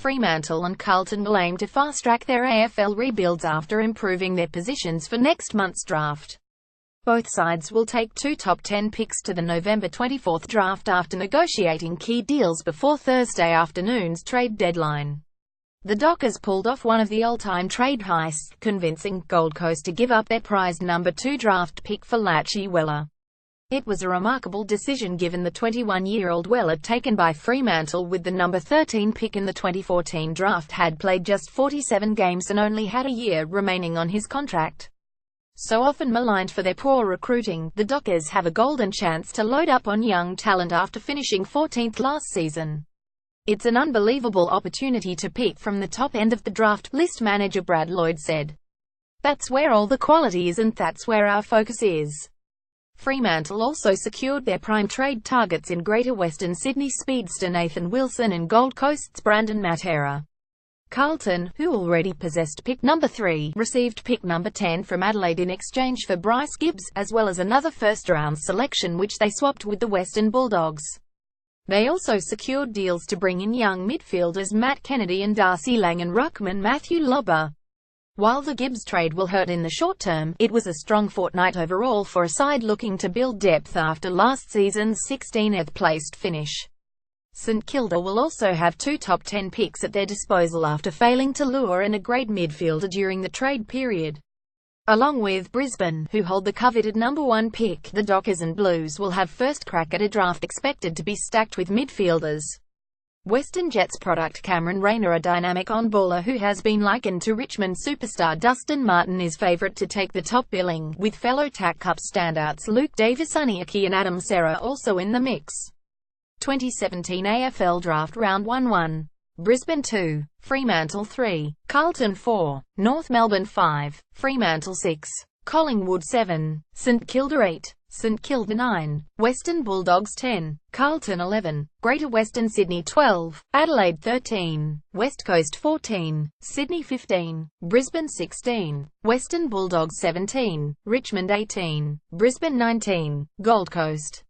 Fremantle and Carlton will aim to fast-track their AFL rebuilds after improving their positions for next month's draft. Both sides will take 2 top 10 picks to the November 24 draft after negotiating key deals before Thursday afternoon's trade deadline. The Dockers pulled off one of the all-time trade heists, convincing Gold Coast to give up their prized number 2 draft pick for Lachie Weller. It was a remarkable decision given the 21-year-old Weller, taken by Fremantle with the number 13 pick in the 2014 draft, had played just 47 games and only had a year remaining on his contract. So often maligned for their poor recruiting, the Dockers have a golden chance to load up on young talent after finishing 14th last season. "It's an unbelievable opportunity to pick from the top end of the draft," list manager Brad Lloyd said. "That's where all the quality is and that's where our focus is." Fremantle also secured their prime trade targets in Greater Western Sydney speedster Nathan Wilson and Gold Coast's Brandon Matera. Carlton, who already possessed pick number 3, received pick number 10 from Adelaide in exchange for Bryce Gibbs, as well as another first-round selection which they swapped with the Western Bulldogs. They also secured deals to bring in young midfielders Matt Kennedy and Darcy Lang and ruckman Matthew Lobber. While the Gibbs trade will hurt in the short term, it was a strong fortnight overall for a side looking to build depth after last season's 16th placed finish. St Kilda will also have 2 top 10 picks at their disposal after failing to lure in a great midfielder during the trade period. Along with Brisbane, who hold the coveted number 1 pick, the Dockers and Blues will have first crack at a draft expected to be stacked with midfielders. Western Jets product Cameron Rayner, a dynamic on-baller who has been likened to Richmond superstar Dustin Martin, is favourite to take the top billing, with fellow TAC Cup standouts Luke Davis, Aniaki and Adam Serra also in the mix. 2017 AFL Draft Round 1-1. Brisbane 2, Fremantle 3, Carlton 4, North Melbourne 5, Fremantle 6, Collingwood 7, St Kilda 8, St Kilda 9, Western Bulldogs 10, Carlton 11, Greater Western Sydney 12, Adelaide 13, West Coast 14, Sydney 15, Brisbane 16, Western Bulldogs 17, Richmond 18, Brisbane 19, Gold Coast